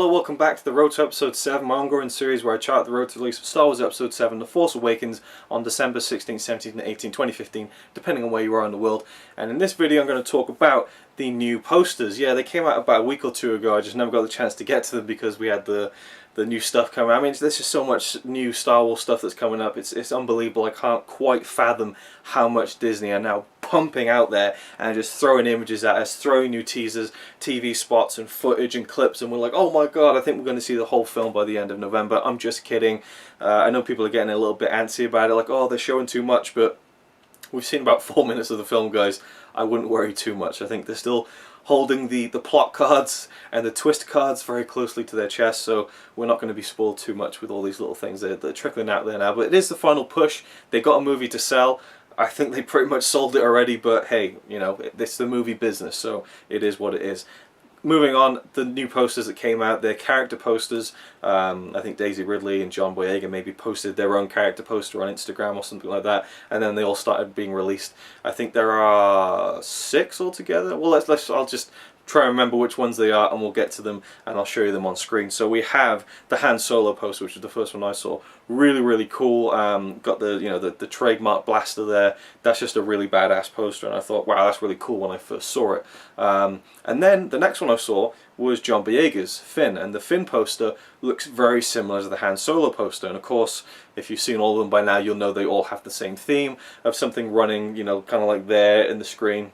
Hello, welcome back to the Road to Episode 7, my ongoing series where I chart the road to the release of Star Wars Episode 7, The Force Awakens, on December 16th, 17th and 18th, 2015, depending on where you are in the world. And in this video I'm going to talk about the new posters. Yeah, they came out about a week or two ago, I just never got the chance to get to them because we had the new stuff coming out. I mean, there's just so much new Star Wars stuff that's coming up. It's unbelievable. I can't quite fathom how much Disney are now pumping out there and just throwing images at us, throwing new teasers, TV spots and footage and clips, and we're like, oh my god, I think we're going to see the whole film by the end of November. I'm just kidding. I know people are getting a little bit antsy about it, like, oh, they're showing too much, but we've seen about 4 minutes of the film, guys. I wouldn't worry too much. I think they're still holding the plot cards and the twist cards very closely to their chest, so we're not going to be spoiled too much with all these little things that are trickling out there now. But it is the final push. They got a movie to sell. I think they pretty much sold it already, but hey, you know, it's the movie business, so it is what it is. Moving on, the new posters that came out, they're character posters. I think Daisy Ridley and John Boyega maybe posted their own character poster on Instagram or something like that, and then they all started being released. I think there are 6 altogether. Well, I'll just try and remember which ones they are, and we'll get to them, and I'll show you them on screen. So we have the Han Solo poster, which is the first one I saw. Really, really cool. Got the trademark blaster there. That's just a really badass poster, and I thought, wow, that's really cool when I first saw it. And then the next one I saw was John Boyega's Finn, and the Finn poster looks very similar to the Han Solo poster. And of course, if you've seen all of them by now, you'll know they all have the same theme of something running, you know, kind of like there in the screen.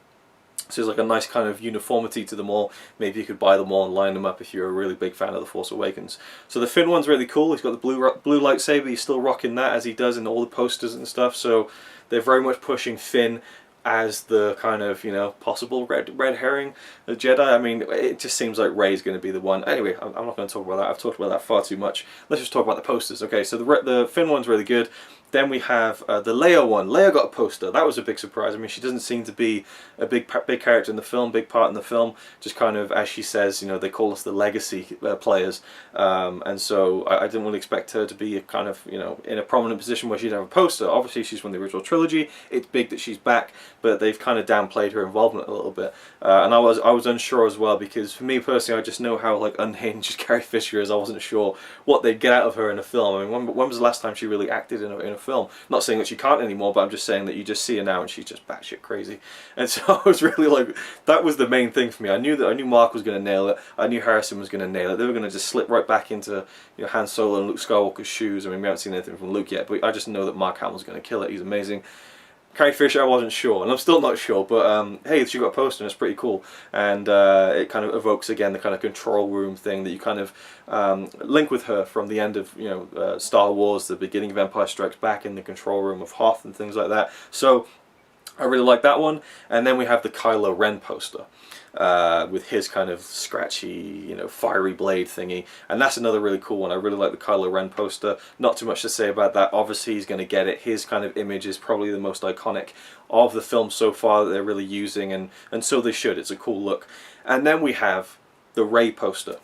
So there's like a nice kind of uniformity to them all. Maybe you could buy them all and line them up if you're a really big fan of The Force Awakens. So the Finn one's really cool. He's got the blue lightsaber. He's still rocking that as he does in all the posters and stuff. So they're very much pushing Finn as the kind of, you know, possible red herring Jedi. I mean, it just seems like Rey's going to be the one. Anyway, I'm not going to talk about that. I've talked about that far too much. Let's just talk about the posters. Okay, so the Finn one's really good. Then we have the Leia one. Leia got a poster. That was a big surprise. I mean, she doesn't seem to be a big character in the film, big part in the film. Just kind of, as she says, you know, they call us the legacy players. And so I didn't really expect her to be a kind of, you know, in a prominent position where she'd have a poster. Obviously, she's from the original trilogy. It's big that she's back, but they've kind of downplayed her involvement a little bit. And I was unsure as well, because for me personally, I just know how like unhinged Carrie Fisher is. I wasn't sure what they'd get out of her in a film. I mean, when was the last time she really acted in a film? Not saying that she can't anymore, but I'm just saying that you just see her now and she's just batshit crazy. And so I was really like, that was the main thing for me. I knew Mark was going to nail it. I knew Harrison was going to nail it. They were going to just slip right back into, you know, Han Solo and Luke Skywalker's shoes. I mean, we haven't seen anything from Luke yet, but I just know that Mark Hamill's going to kill it. He's amazing. Carrie Fisher, I wasn't sure, and I'm still not sure, but hey, she got a poster and it's pretty cool, and it kind of evokes again the kind of control room thing that you kind of link with her from the end of, you know, Star Wars, the beginning of Empire Strikes Back, in the control room of Hoth and things like that. So I really like that one. And then we have the Kylo Ren poster. With his kind of scratchy, you know, fiery blade thingy, and that's another really cool one. I really like the Kylo Ren poster. Not too much to say about that. Obviously he's going to get it. His kind of image is probably the most iconic of the film so far that they're really using, and so they should. It's a cool look. And then we have the Rey poster.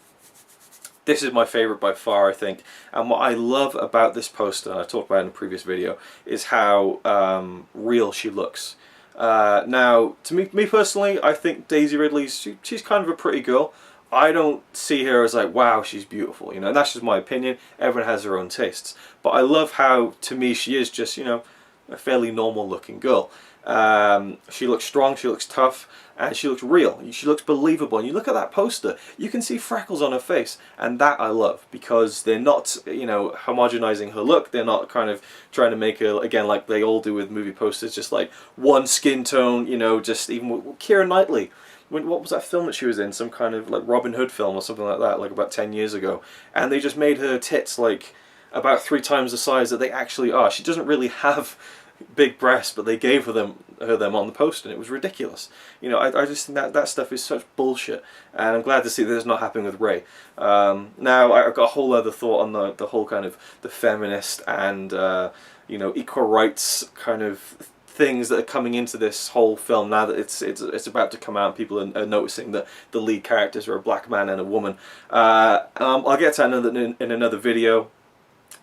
This is my favorite by far, I think, and what I love about this poster, and I talked about it in a previous video, is how real she looks. Now, to me personally, I think Daisy Ridley, she's kind of a pretty girl. I don't see her as like, wow, she's beautiful, you know, and that's just my opinion. Everyone has their own tastes. But I love how, to me, she is just, you know, a fairly normal looking girl. She looks strong, she looks tough, and she looks real. She looks believable. And you look at that poster, you can see freckles on her face, and that I love, because they're not, you know, homogenizing her look. They're not kind of trying to make her, again, like they all do with movie posters, just like one skin tone, you know, just even with Keira Knightley. What was that film that she was in? Some kind of like Robin Hood film or something like that, like about 10 years ago. And they just made her tits like about 3 times the size that they actually are. She doesn't really have big breasts, but they gave her them on the poster, and it was ridiculous. You know, I just think that stuff is such bullshit, and I'm glad to see that it's not happening with Rey. Now I've got a whole other thought on the whole kind of the feminist and you know, equal rights kind of things that are coming into this whole film now that it's about to come out, and people are noticing that the lead characters are a black man and a woman. I'll get to that in another video.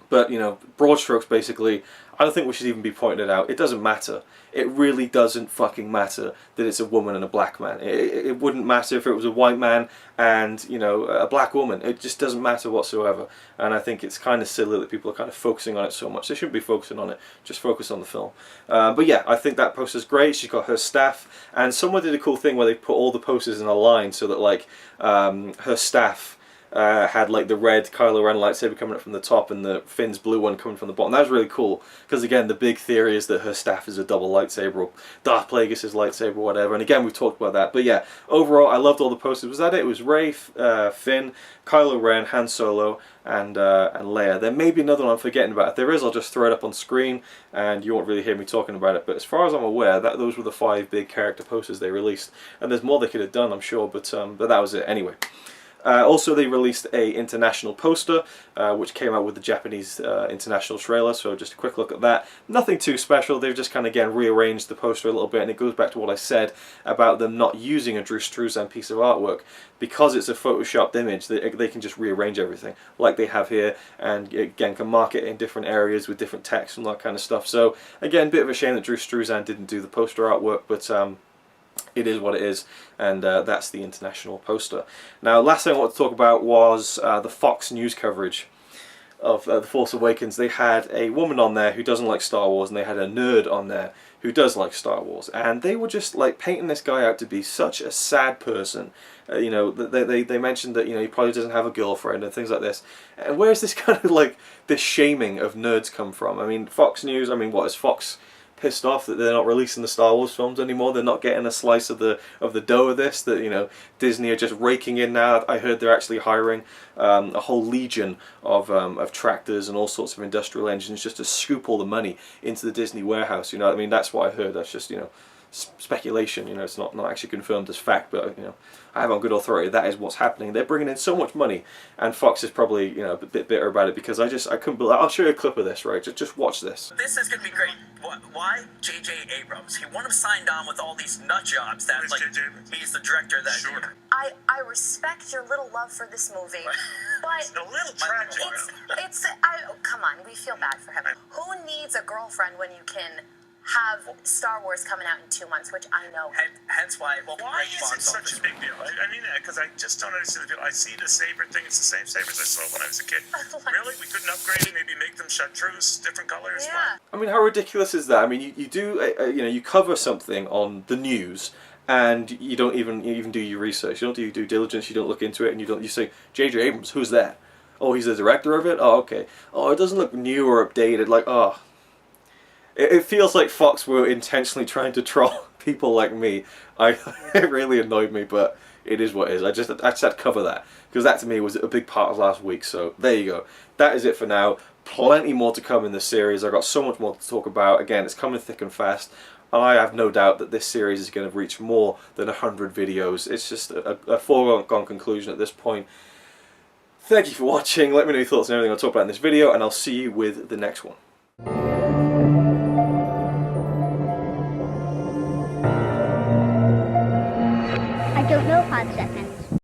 But, you know, broad strokes, basically, I don't think we should even be pointing it out. It doesn't matter. It really doesn't fucking matter that it's a woman and a black man. It wouldn't matter if it was a white man and, you know, a black woman. It just doesn't matter whatsoever. And I think it's kind of silly that people are kind of focusing on it so much. They shouldn't be focusing on it. Just focus on the film. But yeah, I think that poster's great. She's got her staff. And someone did a cool thing where they put all the posters in a line so that, like, her staff had like the red Kylo Ren lightsaber coming up from the top and the Finn's blue one coming from the bottom. That was really cool because, again, the big theory is that her staff is a double lightsaber, or Darth Plagueis' lightsaber, or whatever. And again, we've talked about that. But yeah, overall, I loved all the posters. Was that it? It was Rey, Finn, Kylo Ren, Han Solo, and Leia. There may be another one I'm forgetting about. If there is, I'll just throw it up on screen and you won't really hear me talking about it. But as far as I'm aware, those were the 5 big character posters they released. And there's more they could have done, I'm sure, but that was it anyway. Also, they released a international poster, which came out with the Japanese international trailer, so just a quick look at that. Nothing too special, they've just kind of, again, rearranged the poster a little bit, and it goes back to what I said about them not using a Drew Struzan piece of artwork. Because it's a photoshopped image, they can just rearrange everything, like they have here, and again, can mark it in different areas with different text and that kind of stuff. So, again, bit of a shame that Drew Struzan didn't do the poster artwork, but it is what it is, and that's the international poster. Now, last thing I want to talk about was the Fox News coverage of The Force Awakens. They had a woman on there who doesn't like Star Wars, and they had a nerd on there who does like Star Wars, and they were just like painting this guy out to be such a sad person. You know, they mentioned that, you know, he probably doesn't have a girlfriend and things like this. And where's this kind of like this shaming of nerds come from? I mean, Fox News. I mean, what is Fox pissed off that they're not releasing the Star Wars films anymore? They're not getting a slice of the dough of this. That, you know, Disney are just raking in now. I heard they're actually hiring a whole legion of tractors and all sorts of industrial engines just to scoop all the money into the Disney warehouse. You know, I mean, that's what I heard. That's just, you know, speculation. You know, it's not actually confirmed as fact, but, you know, I have on good authority that is what's happening. They're bringing in so much money, and Fox is probably, you know, a bit bitter about it, because I couldn't believe. I'll show you a clip of this, right? Just watch this. This is gonna be great. Why? J.J. Abrams. He wouldn't have signed on with all these nut jobs. That, like, he's the director of that. Sure. I respect your little love for this movie, but it's a little tragic. Come on, we feel bad for him. Who needs a girlfriend when you can have Star Wars coming out in 2 months, which I know. Hence why. Well, why is it such a big deal? I mean that because I just don't understand the deal. I see the saber thing; it's the same sabers I saw when I was a kid. Really, we couldn't upgrade it? Maybe make them chartreuse, different colors. Yeah. I mean, how ridiculous is that? I mean, you do you know, you cover something on the news, and you don't even do your research. You don't do your due diligence. You don't look into it, and you say, J.J. Abrams, who's that? Oh, he's the director of it. Oh, okay. Oh, it doesn't look new or updated. Like, oh. It feels like Fox were intentionally trying to troll people like me. It really annoyed me, but it is what it is. I just had to cover that, because that to me was a big part of last week. So there you go. That is it for now. Plenty more to come in this series. I've got so much more to talk about. Again, it's coming thick and fast. I have no doubt that this series is going to reach more than 100 videos. It's just a foregone conclusion at this point. Thank you for watching. Let me know your thoughts on everything I'll talk about in this video, and I'll see you with the next one. I don't know 5 seconds.